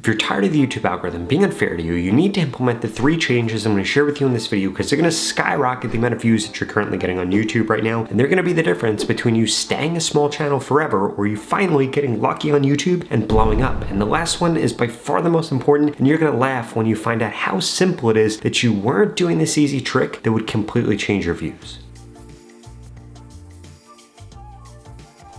If you're tired of the YouTube algorithm being unfair to you, you need to implement the 3 changes I'm going to share with you in this video because they're going to skyrocket the amount of views that you're currently getting on YouTube right now, and they're going to be the difference between you staying a small channel forever or you finally getting lucky on YouTube and blowing up. And the last one is by far the most important, and you're going to laugh when you find out how simple it is that you weren't doing this easy trick that would completely change your views.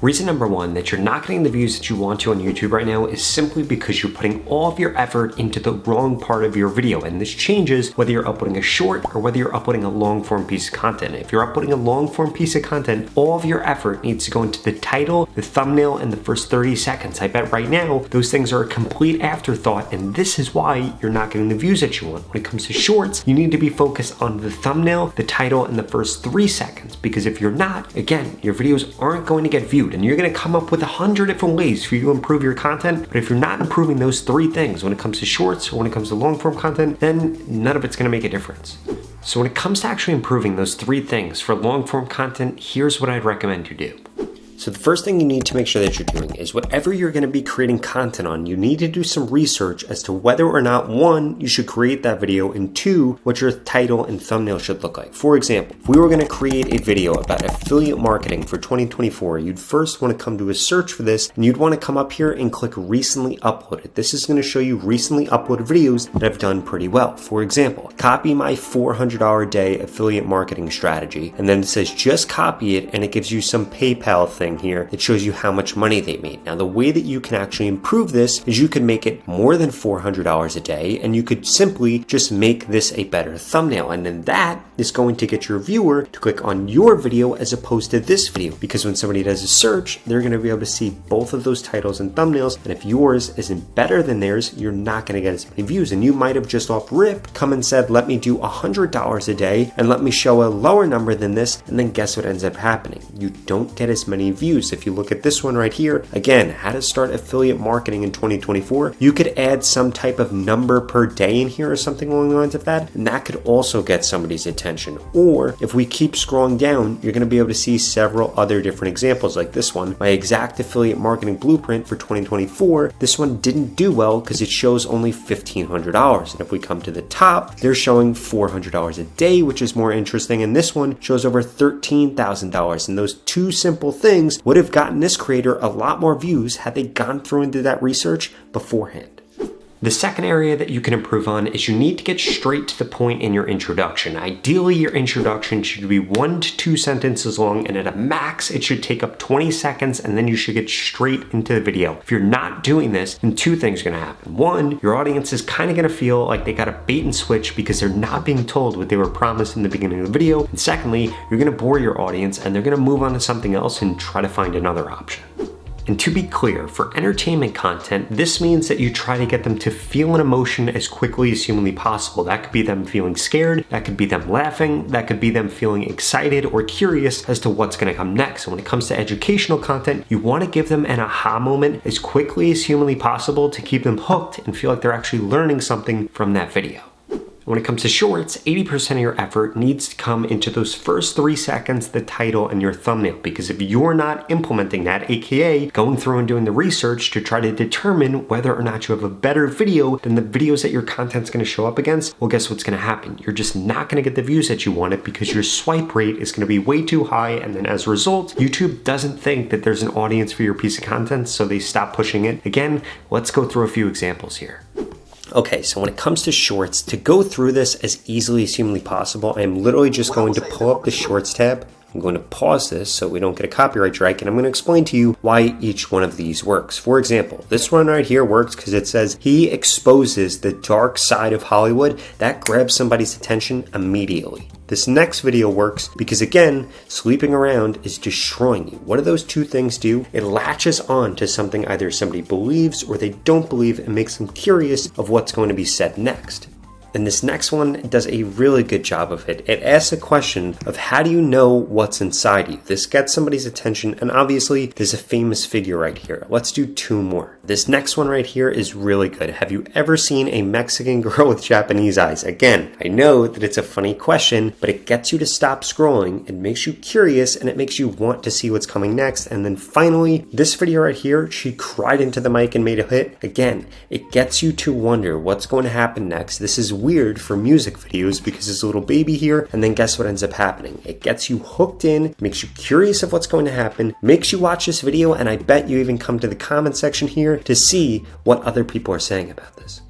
Reason number 1 that you're not getting the views that you want to on YouTube right now is simply because you're putting all of your effort into the wrong part of your video. And this changes whether you're uploading a short or whether you're uploading a long form piece of content. If you're uploading a long form piece of content, all of your effort needs to go into the title, the thumbnail, and the first 30 seconds. I bet right now those things are a complete afterthought, and this is why you're not getting the views that you want. When it comes to shorts, you need to be focused on the thumbnail, the title, and the first 3 seconds, because if you're not, again, your videos aren't going to get viewed. And you're going to come up with 100 different ways for you to improve your content, but if you're not improving those 3 things when it comes to shorts or when it comes to long form content, then none of it's going to make a difference. So when it comes to actually improving those 3 things for long form content, here's what I'd recommend you do. So the first thing you need to make sure that you're doing is whatever you're going to be creating content on, you need to do some research as to whether or not 1, you should create that video, and 2, what your title and thumbnail should look like. For example, if we were going to create a video about affiliate marketing for 2024, you'd first want to come to a search for this, and you'd want to come up here and click recently uploaded. This is going to show you recently uploaded videos that have done pretty well. For example, copy my $400 a day affiliate marketing strategy, and then it says just copy it, and it gives you some PayPal thing here. It shows you how much money they made. Now, the way that you can actually improve this is you can make it more than $400 a day, and you could simply just make this a better thumbnail. And then that is going to get your viewer to click on your video as opposed to this video, because when somebody does a search, they're going to be able to see both of those titles and thumbnails. And if yours isn't better than theirs, you're not going to get as many views. And you might have just off rip come and said, let me do $100 a day and let me show a lower number than this. And then guess what ends up happening? You don't get as many views. If you look at this one right here, again, how to start affiliate marketing in 2024, you could add some type of number per day in here or something along the lines of that, and that could also get somebody's attention. Or if we keep scrolling down, you're going to be able to see several other different examples like this one, my exact affiliate marketing blueprint for 2024. This one didn't do well because it shows only $1,500. And if we come to the top, they're showing $400 a day, which is more interesting. And this one shows over $13,000. And those 2 simple things would have gotten this creator a lot more views had they gone through and did that research beforehand. The second area that you can improve on is you need to get straight to the point in your introduction. Ideally, your introduction should be 1 to 2 sentences long, and at a max, it should take up 20 seconds, and then you should get straight into the video. If you're not doing this, then 2 things are going to happen. 1, your audience is kind of going to feel like they got a bait and switch because they're not being told what they were promised in the beginning of the video. And secondly, you're going to bore your audience, and they're going to move on to something else and try to find another option. And to be clear, for entertainment content, this means that you try to get them to feel an emotion as quickly as humanly possible. That could be them feeling scared, that could be them laughing, that could be them feeling excited or curious as to what's going to come next. And when it comes to educational content, you want to give them an aha moment as quickly as humanly possible to keep them hooked and feel like they're actually learning something from that video. When it comes to shorts, 80% of your effort needs to come into those first 3 seconds, the title and your thumbnail, because if you're not implementing that, aka going through and doing the research to try to determine whether or not you have a better video than the videos that your content's going to show up against, well, guess what's going to happen? You're just not going to get the views that you wanted because your swipe rate is going to be way too high, and then as a result, YouTube doesn't think that there's an audience for your piece of content, so they stop pushing it. Again, let's go through a few examples here. Okay, so when it comes to shorts, to go through this as easily as humanly possible, I'm literally just going to pull up the shorts tab. I'm going to pause this so we don't get a copyright strike, and I'm going to explain to you why each one of these works. For example, this one right here works because it says he exposes the dark side of Hollywood. That grabs somebody's attention immediately. This next video works because, again, sleeping around is destroying you. What do those 2 things do? It latches on to something either somebody believes or they don't believe and makes them curious of what's going to be said next. And this next one does a really good job of it. It asks a question of how do you know what's inside you? This gets somebody's attention, and obviously there's a famous figure right here. Let's do 2 more. This next one right here is really good. Have you ever seen a Mexican girl with Japanese eyes? Again, I know that it's a funny question, but it gets you to stop scrolling, it makes you curious, and it makes you want to see what's coming next. And then finally, this video right here, she cried into the mic and made a hit. Again, it gets you to wonder what's going to happen next. This is weird for music videos because there's a little baby here, and then guess what ends up happening? It gets you hooked in, makes you curious of what's going to happen, makes you watch this video, and I bet you even come to the comment section here to see what other people are saying about this.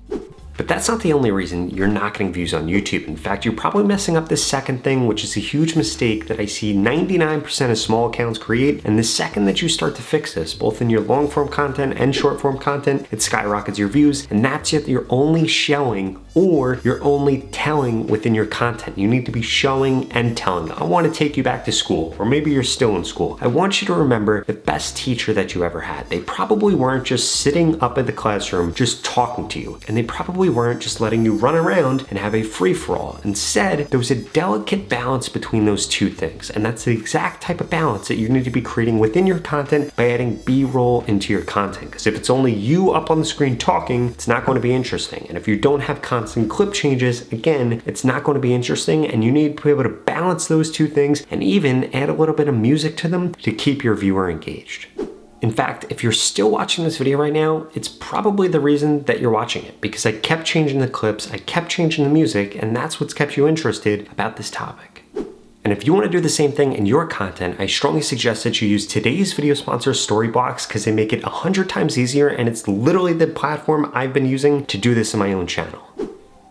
But that's not the only reason you're not getting views on YouTube. In fact, you're probably messing up this second thing, which is a huge mistake that I see 99% of small accounts create. And the second that you start to fix this, both in your long form content and short form content, it skyrockets your views. And that's it, you're only showing or you're only telling within your content. You need to be showing and telling. I want to take you back to school, or maybe you're still in school. I want you to remember the best teacher that you ever had. They probably weren't just sitting up in the classroom just talking to you, and they probably weren't just letting you run around and have a free-for-all. Instead, there was a delicate balance between those two things, and that's the exact type of balance that you need to be creating within your content by adding B-roll into your content. Because if it's only you up on the screen talking, it's not going to be interesting. And if you don't have constant clip changes, again, it's not going to be interesting, and you need to be able to balance those two things and even add a little bit of music to them to keep your viewer engaged. In fact, if you're still watching this video right now, it's probably the reason that you're watching it, because I kept changing the clips, I kept changing the music, and that's what's kept you interested about this topic. And if you want to do the same thing in your content, I strongly suggest that you use today's video sponsor, Storyblocks, because they make it 100 times easier, and it's literally the platform I've been using to do this in my own channel.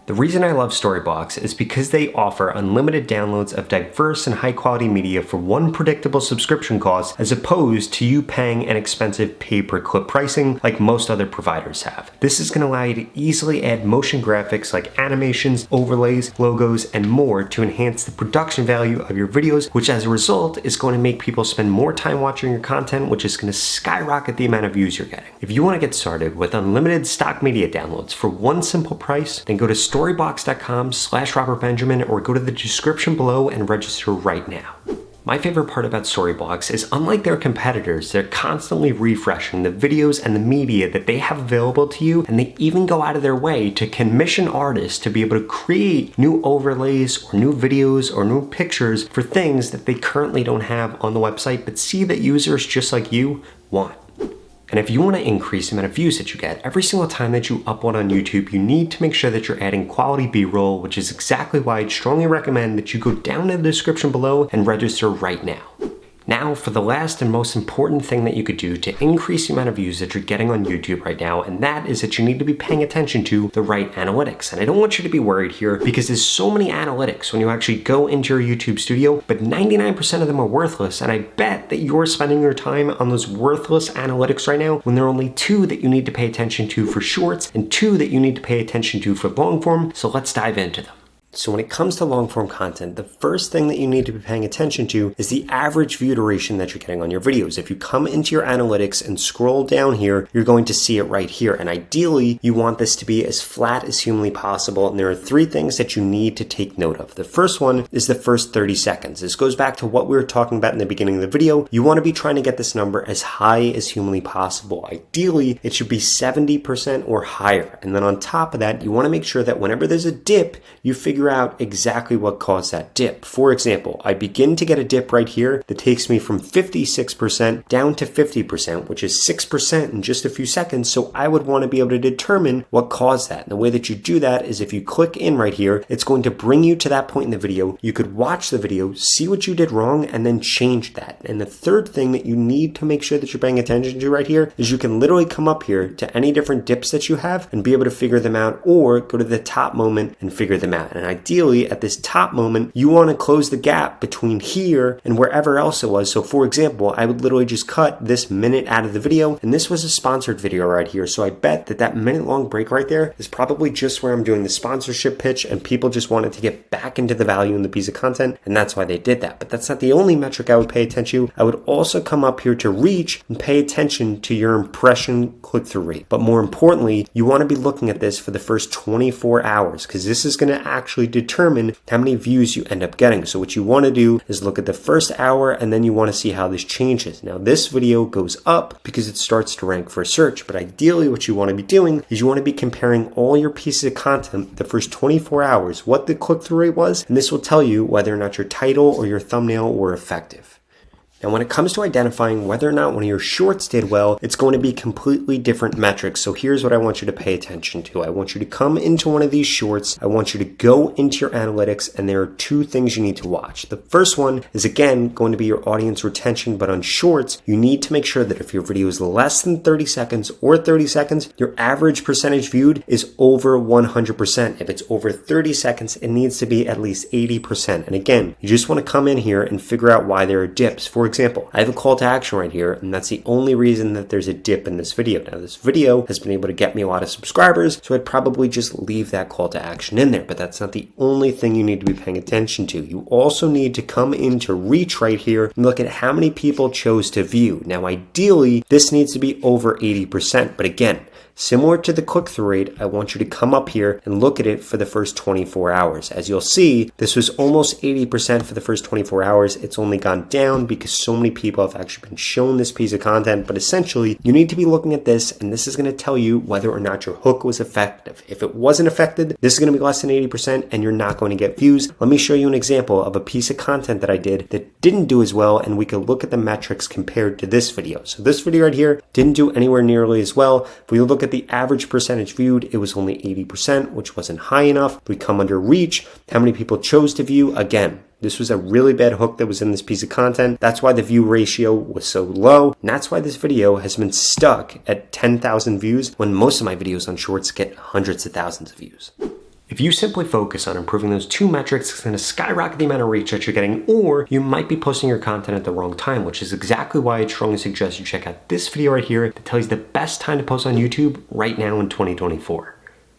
The reason I love Storyblocks is because they offer unlimited downloads of diverse and high quality media for one predictable subscription cost, as opposed to you paying an expensive pay-per-clip pricing like most other providers have. This is going to allow you to easily add motion graphics like animations, overlays, logos, and more to enhance the production value of your videos, which as a result is going to make people spend more time watching your content, which is going to skyrocket the amount of views you're getting. If you want to get started with unlimited stock media downloads for one simple price, then go to storyblocks.com/RobertBenjamin or go to the description below and register right now. My favorite part about Storyblocks is, unlike their competitors, they're constantly refreshing the videos and the media that they have available to you, and they even go out of their way to commission artists to be able to create new overlays or new videos or new pictures for things that they currently don't have on the website, but see that users just like you want. And if you want to increase the amount of views that you get every single time that you upload on YouTube, you need to make sure that you're adding quality B-roll, which is exactly why I'd strongly recommend that you go down in the description below and register right now. Now for the last and most important thing that you could do to increase the amount of views that you're getting on YouTube right now, and that is that you need to be paying attention to the right analytics. And I don't want you to be worried here, because there's so many analytics when you actually go into your YouTube studio, but 99% of them are worthless, and I bet that you're spending your time on those worthless analytics right now when there are only 2 that you need to pay attention to for shorts and 2 that you need to pay attention to for long form, so let's dive into them. So when it comes to long form content, the first thing that you need to be paying attention to is the average view duration that you're getting on your videos. If you come into your analytics and scroll down here, you're going to see it right here. And ideally, you want this to be as flat as humanly possible. And there are 3 things that you need to take note of. The first one is the first 30 seconds. This goes back to what we were talking about in the beginning of the video. You want to be trying to get this number as high as humanly possible. Ideally, it should be 70% or higher. And then on top of that, you want to make sure that whenever there's a dip, you figure out exactly what caused that dip. For example, I begin to get a dip right here that takes me from 56% down to 50%, which is 6% in just a few seconds. So I would want to be able to determine what caused that. And the way that you do that is if you click in right here, it's going to bring you to that point in the video. You could watch the video, see what you did wrong, and then change that. And the third thing that you need to make sure that you're paying attention to right here is you can literally come up here to any different dips that you have and be able to figure them out, or go to the top moment and figure them out. And ideally at this top moment, you want to close the gap between here and wherever else it was. So for example, I would literally just cut this minute out of the video, and this was a sponsored video right here. So I bet that minute long break right there is probably just where I'm doing the sponsorship pitch, and people just wanted to get back into the value in the piece of content, and that's why they did that. But that's not the only metric I would pay attention to. I would also come up here to reach and pay attention to your impression click-through rate. But more importantly, you want to be looking at this for the first 24 hours, because this is going to actually determine how many views you end up getting. So what you want to do is look at the first hour, and then you want to see how this changes. Now this video goes up because it starts to rank for a search, but ideally what you want to be doing is you want to be comparing all your pieces of content the first 24 hours, what the click-through rate was, and this will tell you whether or not your title or your thumbnail were effective. Now, when it comes to identifying whether or not one of your shorts did well, it's going to be completely different metrics. So here's what I want you to pay attention to. I want you to come into one of these shorts. I want you to go into your analytics, and there are two things you need to watch. The first one is, again, going to be your audience retention, but on shorts, you need to make sure that if your video is less than 30 seconds or 30 seconds, your average percentage viewed is over 100%. If it's over 30 seconds, it needs to be at least 80%. And again, you just want to come in here and figure out why there are dips. For example, I have a call to action right here, and that's the only reason that there's a dip in this video. Now, this video has been able to get me a lot of subscribers, so I'd probably just leave that call to action in there, but that's not the only thing you need to be paying attention to. You also need to come into reach right here and look at how many people chose to view. Now, ideally, this needs to be over 80%, but again, similar to the click-through rate, I want you to come up here and look at it for the first 24 hours. As you'll see, this was almost 80% for the first 24 hours. It's only gone down because so many people have actually been shown this piece of content, but essentially, you need to be looking at this, and this is going to tell you whether or not your hook was effective. If it wasn't effective, this is going to be less than 80%, and you're not going to get views. Let me show you an example of a piece of content that I did that didn't do as well, and we could look at the metrics compared to this video. So this video right here didn't do anywhere nearly as well. If we look at the average percentage viewed, it was only 80%, which wasn't high enough. We come under reach, how many people chose to view. Again, this was a really bad hook that was in this piece of content. That's why the view ratio was so low. And that's why this video has been stuck at 10,000 views when most of my videos on shorts get hundreds of thousands of views. If you simply focus on improving those two metrics, it's going to skyrocket the amount of reach that you're getting, or you might be posting your content at the wrong time, which is exactly why I strongly suggest you check out this video right here that tells you the best time to post on YouTube right now in 2024.